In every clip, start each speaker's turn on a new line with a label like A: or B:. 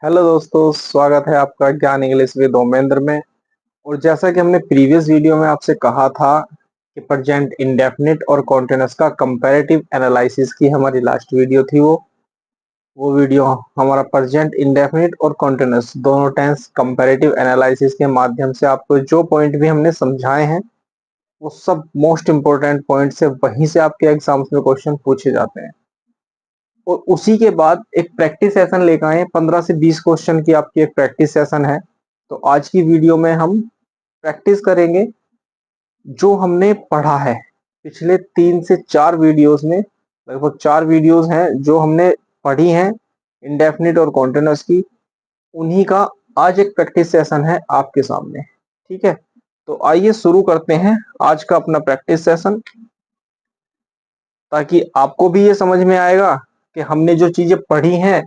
A: Hello दोस्तों, स्वागत है आपका ज्ञान इंग्लिश विद ओमेंद्र में। और जैसा कि हमने प्रीवियस वीडियो में आपसे कहा था कि प्रेजेंट इंडेफिनिट और कॉन्टिन्यूअस का कंपैरेटिव एनालिसिस की हमारी लास्ट वीडियो थी। वो वीडियो हमारा प्रेजेंट इंडेफिनिट और कॉन्टिन्यूअस दोनों टेंस कंपैरेटिव एनालिसिस के माध्यम से आपको जो पॉइंट भी हमने समझाए हैं वो सब मोस्ट इंपोर्टेंट पॉइंट से वहीं से आपके एग्जाम्स में क्वेश्चन पूछे जाते हैं। और उसी के बाद एक प्रैक्टिस सेशन लेकर आए, 15 से 20 क्वेश्चन की आपकी एक प्रैक्टिस सेशन है। तो आज की वीडियो में हम प्रैक्टिस करेंगे जो हमने पढ़ा है पिछले 3 से 4 वीडियोस में। लगभग 4 वीडियोस हैं जो हमने पढ़ी हैं इंडेफिनिट और कॉन्टिन्यूअस की, उन्हीं का आज एक प्रैक्टिस सेशन है आपके सामने। ठीक है, तो आइए शुरू करते हैं आज का अपना प्रैक्टिस सेशन, ताकि आपको भी ये समझ में आएगा कि हमने जो चीजें पढ़ी हैं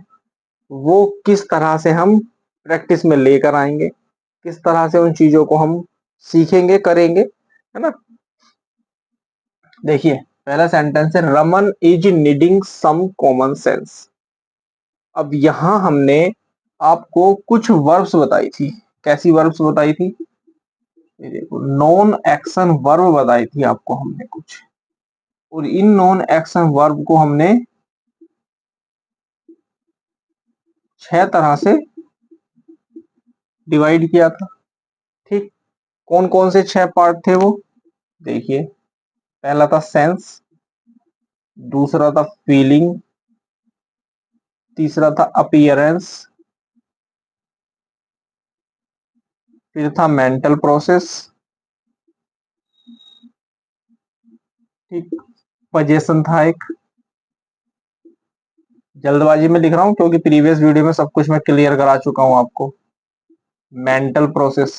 A: वो किस तरह से हम प्रैक्टिस में लेकर आएंगे, किस तरह से उन चीजों को हम सीखेंगे, करेंगे, है ना। देखिए, पहला सेंटेंस है Raman is needing some common sense. अब यहां हमने आपको कुछ वर्ब्स बताई थी। कैसी वर्ब्स बताई थी? ये देखो, नॉन एक्शन वर्ब बताई थी आपको हमने कुछ, और इन नॉन एक्शन वर्ब को हमने 6 तरह से डिवाइड किया था। ठीक, कौन कौन से 6 पार्ट थे वो देखिए। पहला था सेंस, दूसरा था फीलिंग, तीसरा था अपीयरेंस, फिर था मेंटल प्रोसेस, ठीक, पजेशन था एक। जल्दबाजी में लिख रहा हूं क्योंकि प्रीवियस वीडियो में सब कुछ मैं क्लियर करा चुका हूं आपको। मेंटल प्रोसेस,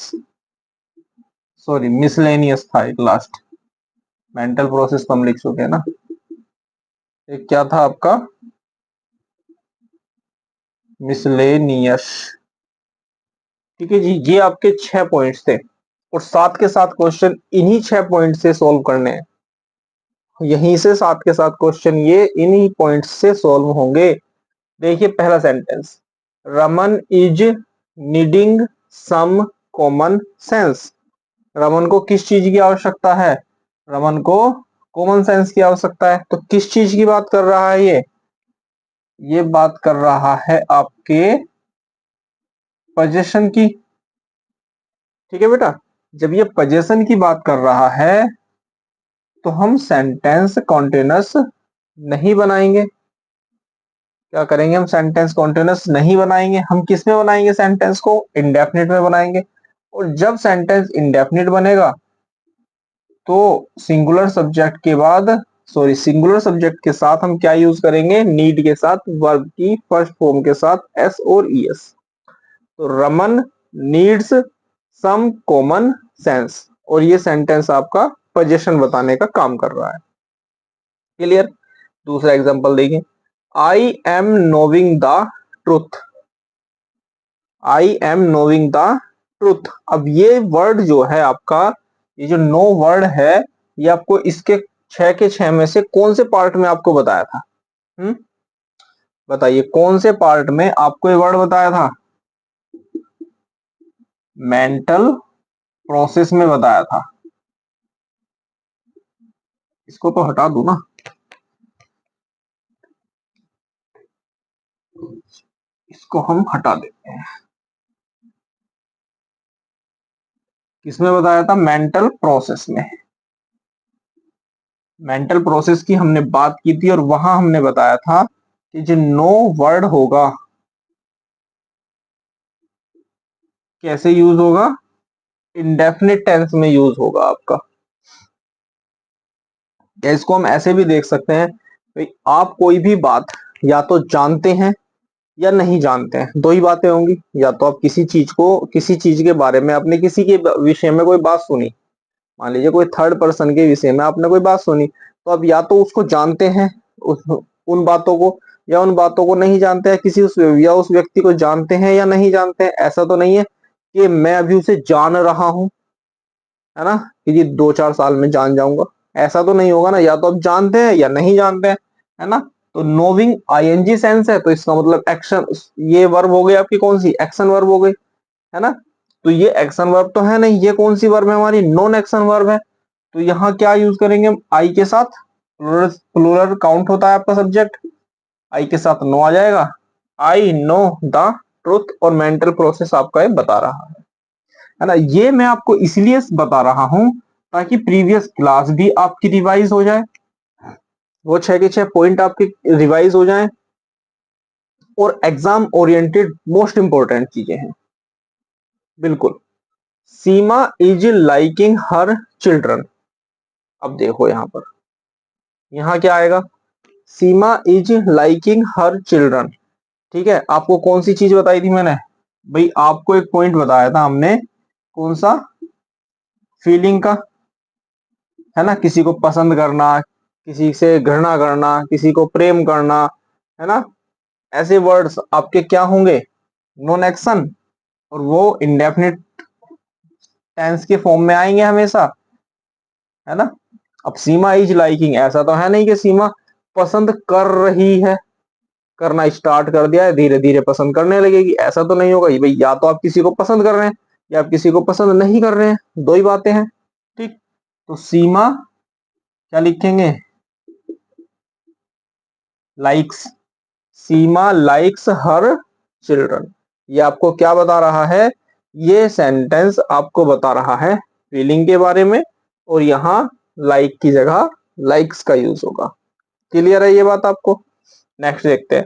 A: सॉरी मिसलेनियस था एक लास्ट। मेंटल प्रोसेस तो हम लिख चुके हैं ना। एक क्या था आपका? मिसलेनियस। ठीक है जी, ये आपके 6 पॉइंट्स थे, और साथ के साथ क्वेश्चन इन्हीं 6 पॉइंट से सॉल्व करने हैं। यहीं से साथ के साथ क्वेश्चन ये इन्हीं पॉइंट्स से सॉल्व होंगे। देखिए पहला sentence, Raman is needing some common sense. Raman को किस चीज की आवश्यकता है? रमन को कॉमन सेंस की आवश्यकता है। तो किस चीज की बात कर रहा है ये बात कर रहा है आपके पोजीशन की। ठीक है बेटा, जब ये पोजीशन की बात कर रहा है तो हम सेंटेंस कॉन्टिन्यूअस नहीं बनाएंगे। क्या करेंगे? हम सेंटेंस कॉन्टिन्यूअस नहीं बनाएंगे। हम किस में बनाएंगे? सेंटेंस को इंडेफिनिट में बनाएंगे। और जब सेंटेंस इंडेफिनिट बनेगा तो सिंगुलर सब्जेक्ट के बाद, सॉरी सिंगुलर सब्जेक्ट के साथ हम क्या यूज करेंगे? नीड के साथ, वर्ब की फर्स्ट फॉर्म के साथ एस और ईएस। तो Raman needs some common sense, और ये सेंटेंस आपका पोजीशन बताने का काम कर रहा है। क्लियर? दूसरा एग्जांपल देखिए, I am नोविंग the truth. I am नोविंग the truth. अब ये वर्ड जो है आपका, ये जो नो वर्ड है, ये आपको इसके 6 के 6 में से कौन से पार्ट में आपको बताया था? बताइए कौन से पार्ट में आपको ये वर्ड बताया था? मेंटल प्रोसेस में बताया था। इसको तो हटा दो ना, इसको हम हटा देते हैं। किसमें बताया था? मेंटल प्रोसेस में। मेंटल प्रोसेस की हमने बात की थी, और वहां हमने बताया था कि जो नो वर्ड होगा कैसे यूज होगा? इंडेफिनिट टेंस में यूज होगा आपका। या इसको हम ऐसे भी देख सकते हैं, भाई आप कोई भी बात या तो जानते हैं या नहीं जानते हैं, दो ही बातें होंगी। या तो आप किसी चीज को, किसी चीज के बारे में, आपने किसी के विषय में कोई बात सुनी, मान लीजिए कोई थर्ड पर्सन के विषय में आपने कोई बात सुनी, तो आप या तो उसको जानते हैं, उन बातों को, या उन बातों को नहीं जानते हैं। किसी उस व्यक्ति को जानते हैं या नहीं जानते हैं। ऐसा तो नहीं है कि मैं अभी उसे जान रहा हूं, है ना, कि जी 2-4 साल में जान जाऊंगा। ऐसा तो नहीं होगा ना, या तो आप जानते हैं या नहीं जानते हैं, है ना। तो नोविंग आईएनजी सेंस है, तो इसका मतलब एक्शन, ये वर्ब हो गई आपकी कौन सी, एक्शन वर्ब हो गई, है ना। तो ये एक्शन वर्ब तो है नहीं, ये कौन सी वर्ब है हमारी, नॉन एक्शन वर्ब है। तो यहाँ क्या यूज करेंगे हम, आई के साथ, प्लूरल काउंट होता है आपका सब्जेक्ट, आई के साथ नो आ जाएगा। आई नो द ट्रुथ, और मेंटल प्रोसेस आपका ये बता रहा है ना। ये मैं आपको इसलिए बता रहा हूं ताकि प्रीवियस क्लास भी आपकी रिवाइज हो जाए, वो 6 के 6 पॉइंट आपके रिवाइज हो जाएं, और एग्जाम ओरिएंटेड मोस्ट इंपॉर्टेंट चीजें हैं बिल्कुल। सीमा इज लाइकिंग हर चिल्ड्रन, अब देखो यहां पर, यहां क्या आएगा, सीमा इज लाइकिंग हर चिल्ड्रन। ठीक है, आपको कौन सी चीज बताई थी मैंने, भाई आपको एक पॉइंट बताया था हमने, कौन सा, फीलिंग का, है ना, किसी को पसंद करना, किसी से घृणा करना, किसी को प्रेम करना, है ना, ऐसे वर्ड्स आपके क्या होंगे, नॉन एक्शन, और वो इंडेफिनिट टेंस के फॉर्म में आएंगे हमेशा, है ना। अब सीमा इज लाइकिंग, ऐसा तो है नहीं कि सीमा पसंद कर रही है, करना स्टार्ट कर दिया है, धीरे धीरे पसंद करने लगेगी, ऐसा तो नहीं होगा भाई, या तो आप किसी को पसंद कर रहे हैं या आप किसी को पसंद नहीं कर रहे हैं, दो ही बातें हैं। ठीक, तो सीमा क्या लिखेंगे, लाइक्स, सीमा लाइक्स हर चिल्ड्रन। ये आपको क्या बता रहा है, ये सेंटेंस आपको बता रहा है फीलिंग के बारे में, और यहाँ लाइक की जगह लाइक्स का यूज होगा। क्लियर है ये बात आपको। नेक्स्ट देखते हैं,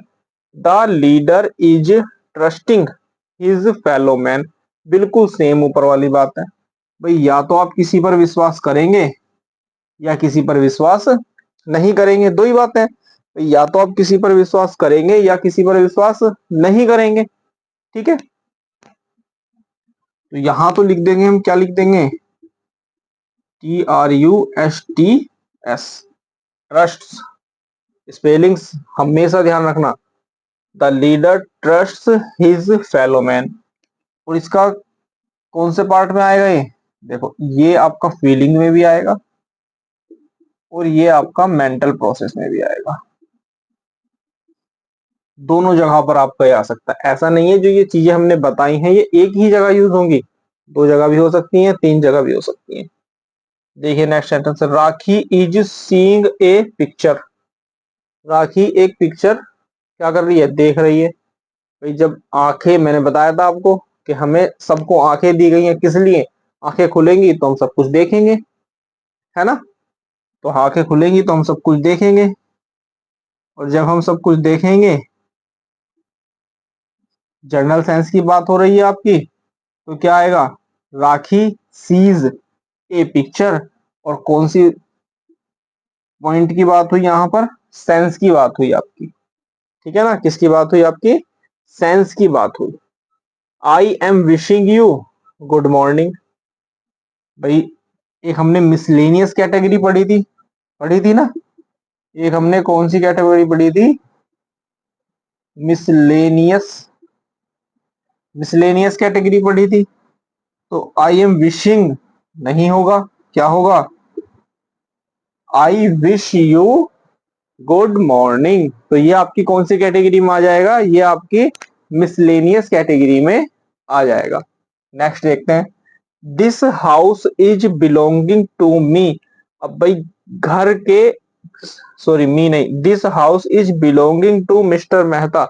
A: the leader is trusting his fellow man, बिल्कुल सेम ऊपर वाली बात है भाई, या तो आप किसी पर विश्वास करेंगे या किसी पर विश्वास नहीं करेंगे, दो ही बात है, या तो आप किसी पर विश्वास करेंगे या किसी पर विश्वास नहीं करेंगे। ठीक है, तो यहां तो लिख देंगे हम, क्या लिख देंगे, TRUSTS, ट्रस्ट, स्पेलिंग्स हमेशा ध्यान रखना, the leader trust his fellow man, और इसका कौन से पार्ट में आएगा ये, देखो ये आपका फीलिंग में भी आएगा और ये आपका मेंटल प्रोसेस में भी आएगा, दोनों जगह पर आपका ये आ सकता है। ऐसा नहीं है जो ये चीजें हमने बताई हैं ये एक ही जगह यूज होंगी, दो जगह भी हो सकती हैं, तीन जगह भी हो सकती हैं। देखिए next sentence, Rakhi is seeing a picture, Rakhi एक पिक्चर क्या कर रही है, देख रही है। भाई जब आंखें, मैंने बताया था आपको कि हमें सबको आंखें दी गई हैं, किस लिए, आंखें खुलेंगी तो हम सब कुछ देखेंगे, है ना। तो आंखें खुलेंगी तो हम सब कुछ देखेंगे, और जब हम सब कुछ देखेंगे, जर्नल सेंस की बात हो रही है आपकी, तो क्या आएगा, राखी सीज ए पिक्चर, और कौन सी पॉइंट की बात हुई यहाँ पर, सेंस की बात हुई आपकी, ठीक है ना, किसकी बात हुई आपकी, सेंस की बात हुई। I am wishing you good morning, भाई एक हमने मिसलेनियस कैटेगरी पढ़ी थी ना, एक हमने कौन सी कैटेगरी पढ़ी थी, मिसलेनियस, मिसलेनियस कैटेगरी पढ़ी थी। तो आई एम विशिंग नहीं होगा, क्या होगा, I wish you good morning. तो ये आपकी कौन सी कैटेगरी में आ जाएगा, ये आपकी मिसलेनियस कैटेगरी में आ जाएगा। नेक्स्ट देखते हैं, this house is belonging to me, अब भाई घर के, सॉरी मी नहीं, this house is belonging to mister Mehta,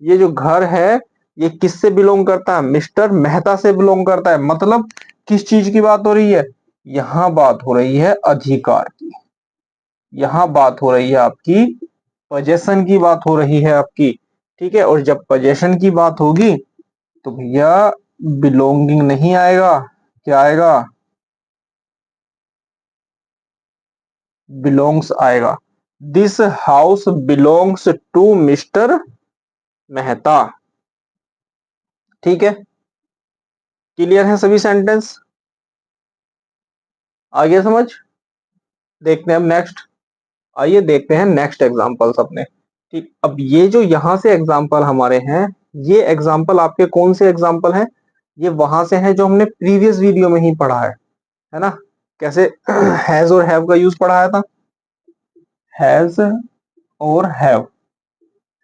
A: ये जो घर है ये किससे बिलोंग करता है, मिस्टर मेहता से बिलोंग करता है। मतलब किस चीज की बात हो रही है, यहां बात हो रही है अधिकार की, यहां बात हो रही है आपकी पोजेशन की बात हो रही है आपकी। ठीक है, और जब पोजेशन की बात होगी तो भैया बिलोंगिंग नहीं आएगा, क्या आएगा, बिलोंग्स आएगा। This house belongs to mister Mehta. ठीक है, क्लियर है सभी सेंटेंस, आ गया समझ। देखते हैं अब नेक्स्ट, आइए देखते हैं नेक्स्ट एग्जांपल्स अपने। ठीक, अब ये जो यहां से एग्जांपल हमारे हैं, ये एग्जांपल आपके कौन से एग्जांपल हैं, ये वहां से हैं जो हमने प्रीवियस वीडियो में ही पढ़ा है ना। कैसे हैज और हैव का यूज पढ़ाया था, हैज और हैव,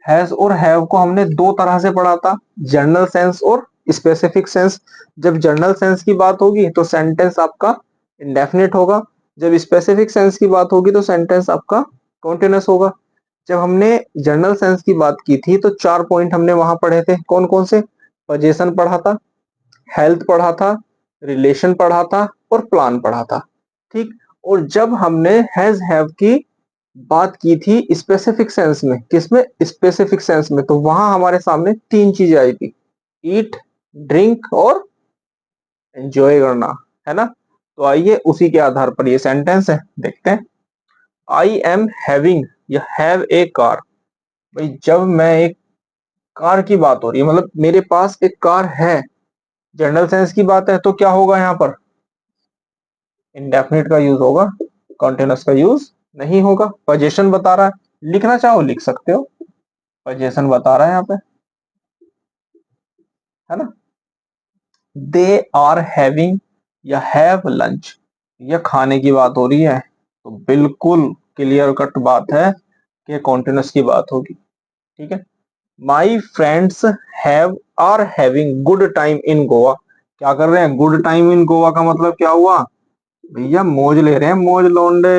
A: हैज और हैव को हमने दो तरह से पढ़ा था, जनरल सेंस और स्पेसिफिक सेंस। जब जनरल सेंस की बात होगी तो सेंटेंस आपका इंडेफिनिट होगा, जब स्पेसिफिक सेंस की बात होगी तो सेंटेंस आपका कॉन्टिन्यूअस होगा। जब हमने जनरल सेंस की बात की थी तो 4 पॉइंट हमने वहां पढ़े थे, कौन कौन से? पोजीशन पढ़ा था, हेल्थ पढ़ा था, रिलेशन पढ़ा था और प्लान पढ़ा था। ठीक। और जब हमने हैज हैव की बात की थी स्पेसिफिक सेंस में, किसमें? स्पेसिफिक सेंस में, तो वहां हमारे सामने 3 चीजें आई थी, ईट, ड्रिंक और एंजॉय करना, है ना। तो आइए उसी के आधार पर ये सेंटेंस है, देखते हैं। आई एम हैविंग या हैव ए कार। भाई जब मैं एक कार की बात हो रही है, मतलब मेरे पास एक कार है, जनरल सेंस की बात है, तो क्या होगा यहाँ पर? इंडेफिनिट का यूज होगा, कॉन्टिन्यूअस का यूज नहीं होगा। पोजीशन बता रहा है, लिखना चाहो लिख सकते हो, पोजीशन बता रहा है यहाँ पे, है ना। दे आर हैविंग या हैव लंच, ये खाने की बात हो रही है, तो बिल्कुल क्लियर कट बात है कि कॉन्टिन्यूअस की बात होगी। ठीक है। My friends have are having good time in Goa. क्या कर रहे हैं? गुड टाइम इन गोवा का मतलब क्या हुआ? भैया मौज ले रहे हैं, मौज लौंडे,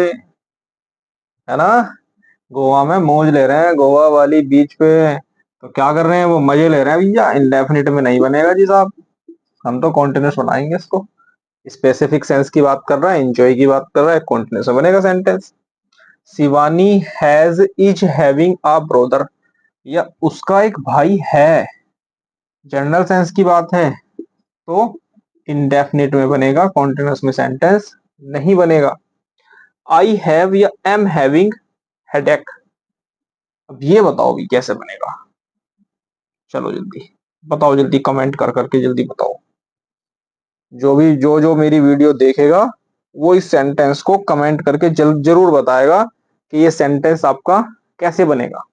A: है ना। गोवा में मौज ले रहे हैं, गोवा वाली बीच पे। तो क्या कर रहे हैं? वो मजे ले रहे हैं भैया। इंडेफिनिट में नहीं बनेगा जी साहब, हम तो कॉन्टिन्यूस बनाएंगे इसको। स्पेसिफिक सेंस की बात कर रहा है, एंजॉय की बात कर रहा है, कॉन्टिन्यूस में बनेगा sentence. Shivani has is having a brother, या उसका एक भाई है, जनरल सेंस की बात है, तो इंडेफिनिट में बनेगा, कॉन्टिन्यूस में सेंटेंस नहीं बनेगा। आई हैव या एम हैविंग हेडेक, अब ये बताओ भी कैसे बनेगा? चलो जल्दी बताओ, जल्दी कमेंट कर करके जल्दी बताओ। जो जो मेरी वीडियो देखेगा वो इस सेंटेंस को कमेंट करके जरूर बताएगा कि ये सेंटेंस आपका कैसे बनेगा।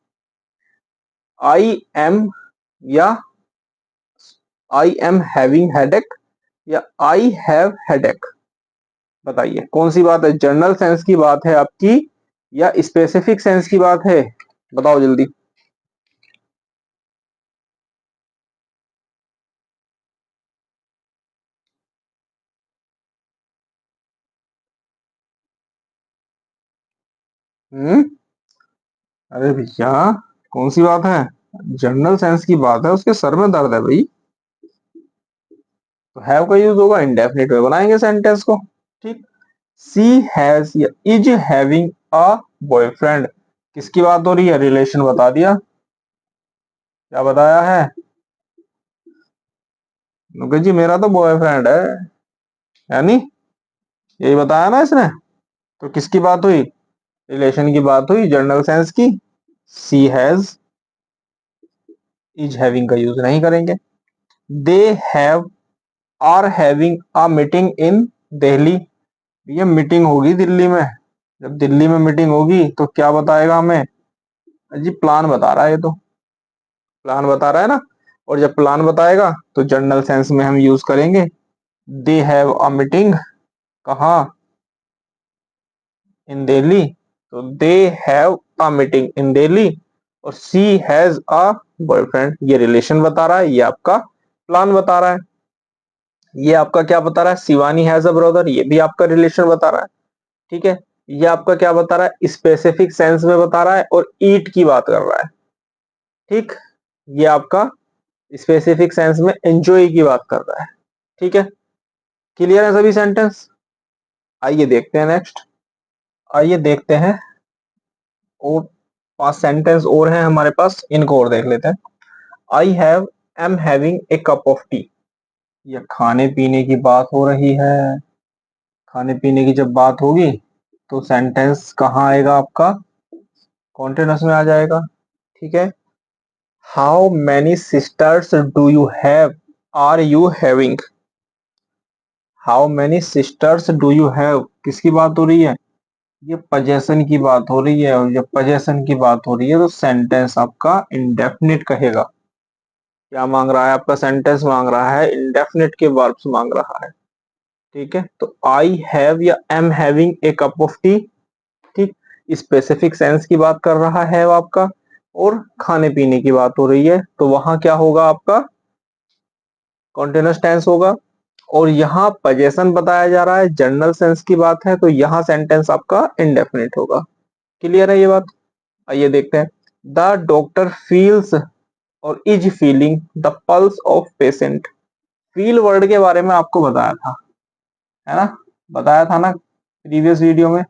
A: आई एम या आई एम हैविंग हेडेक या आई हैव हेडेक, बताइए कौन सी बात है? जनरल सेंस की बात है आपकी या स्पेसिफिक सेंस की बात है? बताओ जल्दी। हम्म। अरे भैया कौन सी बात है? जनरल सेंस की बात है, उसके सर में दर्द है भाई, तो हैव का यूज होगा, इंडेफिनिट में बनाएंगे सेंटेंस को। ठीक। सी हैज या इज हैविंग अ बॉयफ्रेंड, किसकी बात हो रही है? रिलेशन बता दिया, क्या बताया है? नुके जी मेरा तो बॉयफ्रेंड है, यानी यही बताया ना इसने। तो किसकी बात हुई? रिलेशन की बात हुई, जनरल सेंस की। सी हैज, इज हैविंग का यूज नहीं करेंगे। They have are having a meeting in Delhi, ये मीटिंग होगी दिल्ली में। जब दिल्ली में मीटिंग होगी तो क्या बताएगा हमें? जी प्लान बता रहा है, ये तो प्लान बता रहा है ना। और जब प्लान बताएगा तो जनरल सेंस में हम यूज करेंगे दे हैव अ मीटिंग, कहाँ? इन दिल्ली, तो they have a meeting in Delhi. और सी हैज अ बॉयफ्रेंड, ये रिलेशन बता रहा है, ये आपका प्लान बता रहा है। ये आपका क्या बता रहा है? शिवानी हैज अ ब्रदर, ये भी आपका रिलेशन बता रहा है। ठीक है। ये आपका क्या बता रहा है? स्पेसिफिक सेंस में बता रहा है और ईट की बात कर रहा है। ठीक। ये आपका स्पेसिफिक सेंस में एंजॉय की बात कर रहा है। ठीक है। क्लियर है सभी सेंटेंस? आइए देखते हैं नेक्स्ट। आइए देखते हैं, और 5 सेंटेंस और हैं हमारे पास, इनको और देख लेते हैं। I have am having a cup of T, ये खाने पीने की बात हो रही है। खाने पीने की जब बात होगी तो सेंटेंस कहाँ आएगा आपका? कॉन्टिन्यूअस में आ जाएगा। ठीक है। How many sisters do you have, are you having? How many sisters do you have, किसकी बात हो रही है? ये पोजेशन की बात हो रही है, और जब पोजेशन की बात हो रही है तो सेंटेंस आपका इंडेफिनिट कहेगा। क्या मांग रहा है आपका? सेंटेंस मांग रहा है इंडेफिनिट के वर्ब्स मांग रहा है। ठीक है। तो आई हैव या am having a cup of T, ठीक, स्पेसिफिक सेंस की बात कर रहा है आपका। और खाने पीने की बात हो रही है, तो वहां क्या होगा आपका कॉन्टिन्यूअस टेंस होगा। और यहाँ पोजेशन बताया जा रहा है, जनरल सेंस की बात है, तो यहाँ सेंटेंस आपका इंडेफिनिट होगा। क्लियर है ये बात? आइए देखते हैं। द डॉक्टर फील्स और is feeling the pulse of patient. Feel word के बारे में आपको बताया था, है ना, बताया था ना प्रीवियस वीडियो में।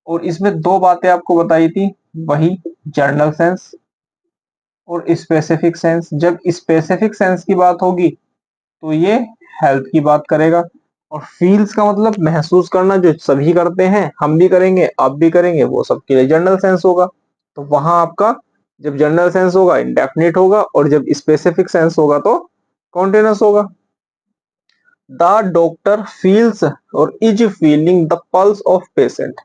A: और इसमें दो बातें आपको बताई थी, वही जनरल सेंस और स्पेसिफिक सेंस। जब स्पेसिफिक सेंस की बात होगी तो ये हेल्थ की बात करेगा, और फील्स का मतलब महसूस करना, जो सभी करते हैं, हम भी करेंगे आप भी करेंगे, वो सबके लिए जनरल सेंस होगा। तो वहां आपका जब जनरल सेंस होगा इंडेफिनिट होगा, और जब स्पेसिफिक सेंस होगा तो कॉन्टिन्यूअस होगा। द डॉक्टर फील्स और is feeling the pulse of patient.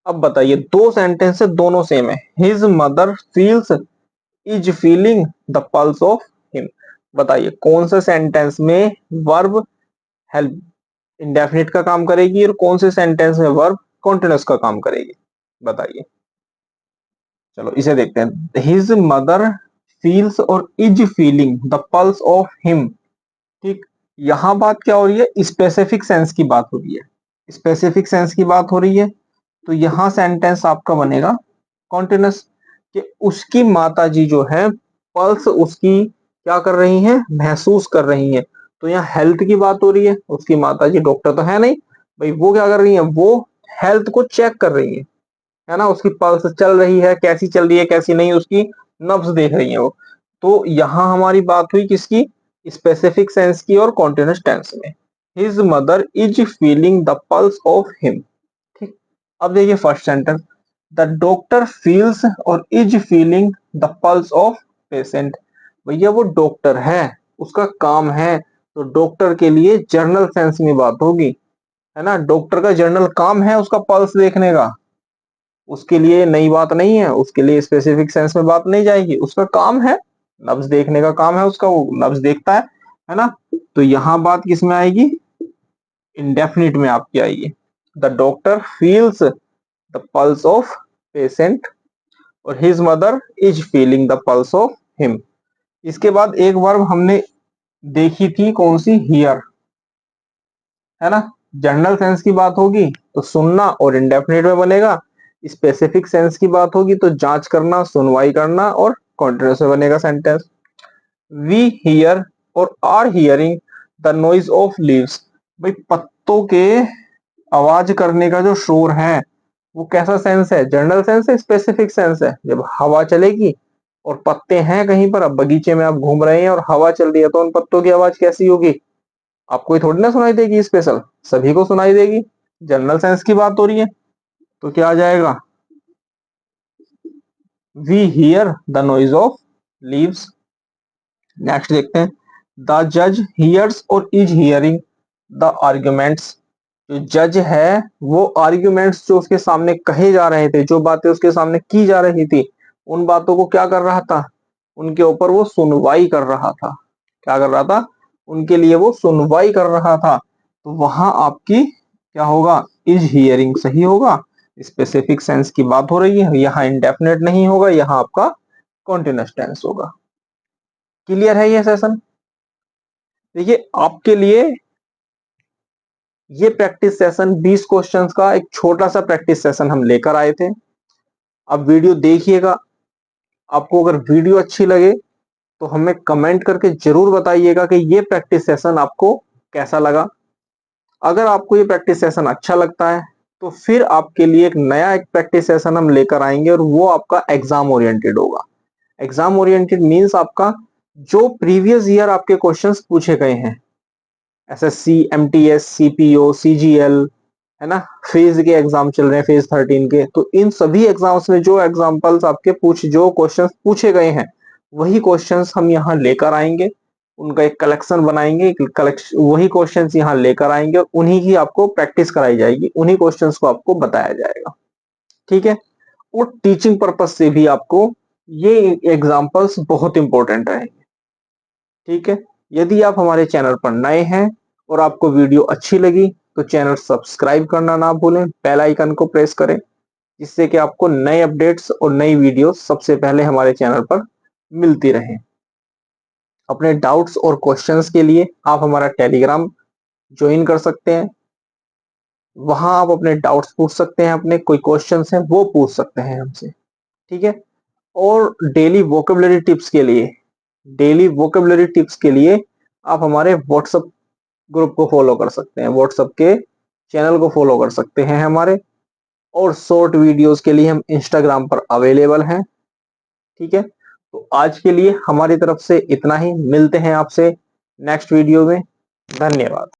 A: अब बताइए, दो सेंटेंस है, दोनों सेम है। His mother feels is feeling the pulse of him. बताइए कौन से सेंटेंस में वर्ब हेल्प इंडेफिनिट का काम करेगी और कौन से सेंटेंस में वर्ब कॉन्टिन्यूअस का काम करेगी? बताइए। चलो इसे देखते हैं। हिज मदर फील्स और is feeling the pulse of him. ठीक, यहां बात क्या हो रही है? स्पेसिफिक सेंस की बात हो रही है। स्पेसिफिक सेंस की बात हो रही है, तो यहां सेंटेंस आपका बनेगा कॉन्टिन्यूअस, कि उसकी माता जी जो है पल्स उसकी क्या कर रही हैं, महसूस कर रही हैं। तो यहाँ हेल्थ की बात हो रही है, उसकी माता जी डॉक्टर तो है नहीं भाई, वो क्या कर रही है, वो हेल्थ को चेक कर रही है ना, उसकी पल्स चल रही है, कैसी चल रही है कैसी नहीं, उसकी नब्ज देख रही है वो। तो यहाँ हमारी बात हुई किसकी? स्पेसिफिक सेंस की और कॉन्टिन्यूअस टेंस में। His mother is feeling the pulse of him. ठीक, अब देखिए first sentence. The doctor feels और is feeling the pulse of patient. भैया वो डॉक्टर है, उसका काम है, तो डॉक्टर के लिए जर्नल सेंस में बात होगी, है ना। डॉक्टर का जर्नल काम है उसका पल्स देखने का, उसके लिए नई बात नहीं है, उसके लिए स्पेसिफिक सेंस में बात नहीं जाएगी, उसका काम है, नब्ज देखने का काम है उसका, वो नब्ज देखता है ना। तो यहां बात किस में आएगी? इंडेफिनिट में आपकी आएगी। The doctor feels the pulse of patient और his mother is feeling the pulse of him. इसके बाद एक वर्ब हमने देखी थी, कौन सी? हियर, है ना। जनरल सेंस की बात होगी तो सुनना और इंडेफिनिट में बनेगा। स्पेसिफिक सेंस की बात होगी तो जांच करना, सुनवाई करना और कॉन्टिन्यूअस में बनेगा sentence. We hear or are hearing the noise of leaves. भाई पत्तों के आवाज करने का जो शोर है, वो कैसा सेंस है? जनरल सेंस है, स्पेसिफिक सेंस है? जब हवा चलेगी और पत्ते हैं कहीं पर, अब बगीचे में आप घूम रहे हैं और हवा चल रही है, तो उन पत्तों की आवाज कैसी होगी? आपको ही थोड़ी ना सुनाई देगी स्पेशल, सभी को सुनाई देगी। जनरल सेंस की बात हो रही है, तो क्या आ जाएगा? We hear the noise of leaves. Next देखते हैं। द जज हियर्स और इज हियरिंग द आर्ग्यूमेंट्स। जो जज है वो आर्ग्यूमेंट्स जो उसके सामने कहे जा रहे थे, जो बातें उसके सामने की जा रही थी, उन बातों को क्या कर रहा था? उनके ऊपर वो सुनवाई कर रहा था। क्या कर रहा था? उनके लिए वो सुनवाई कर रहा था। तो वहां आपकी क्या होगा? इज हियरिंग सही होगा। स्पेसिफिक सेंस की बात हो रही है, यहाँ इंडेफिनेट नहीं होगा, यहाँ आपका कॉन्टिन्यूअस टेंस होगा। क्लियर है ये सेशन? देखिए आपके लिए ये प्रैक्टिस सेशन 20 क्वेश्चंस का एक छोटा सा प्रैक्टिस सेशन हम लेकर आए थे। अब वीडियो देखिएगा, आपको अगर वीडियो अच्छी लगे तो हमें कमेंट करके जरूर बताइएगा कि ये प्रैक्टिस सेशन आपको कैसा लगा। अगर आपको ये प्रैक्टिस सेशन अच्छा लगता है तो फिर आपके लिए एक नया एक प्रैक्टिस सेशन हम लेकर आएंगे, और वो आपका एग्जाम ओरिएंटेड होगा। एग्जाम ओरिएंटेड मींस आपका जो प्रीवियस ईयर आपके क्वेश्चंस पूछे गए हैं, एसएससी, एमटीएस, सीपीओ, सीजीएल, है ना, फेज के एग्जाम चल रहे हैं, फेज 13 के, तो इन सभी एग्जाम्स में जो एग्जाम्पल्स आपके जो क्वेश्चंस पूछे गए हैं, वही क्वेश्चंस हम यहाँ लेकर आएंगे, उनका एक कलेक्शन बनाएंगे, वही क्वेश्चंस यहाँ लेकर आएंगे और उन्हीं की आपको प्रैक्टिस कराई जाएगी, उन्हीं क्वेश्चंस को आपको बताया जाएगा। ठीक है, और टीचिंग पर्पज से भी आपको ये एग्जाम्पल्स बहुत इंपॉर्टेंट रहेंगे। ठीक है, यदि आप हमारे चैनल पर नए हैं और आपको वीडियो अच्छी लगी तो चैनल सब्सक्राइब करना ना भूलें, बेल आइकन को प्रेस करें, जिससे कि आपको नए अपडेट्स और नई वीडियो सबसे पहले हमारे चैनल पर मिलती रहे। अपने डाउट्स और क्वेश्चंस के लिए आप हमारा टेलीग्राम ज्वाइन कर सकते हैं। वहां आप अपने डाउट्स पूछ सकते हैं, अपने कोई क्वेश्चंस हैं वो पूछ सकते हैं हमसे, ठीक है। और डेली वोकेबलरी टिप्स के लिए आप हमारे व्हाट्सएप ग्रुप को फॉलो कर सकते हैं, व्हाट्सएप के चैनल को फॉलो कर सकते हैं हमारे। और शॉर्ट वीडियोस के लिए हम इंस्टाग्राम पर अवेलेबल हैं, ठीक है। तो आज के लिए हमारी तरफ से इतना ही, मिलते हैं आपसे नेक्स्ट वीडियो में। धन्यवाद।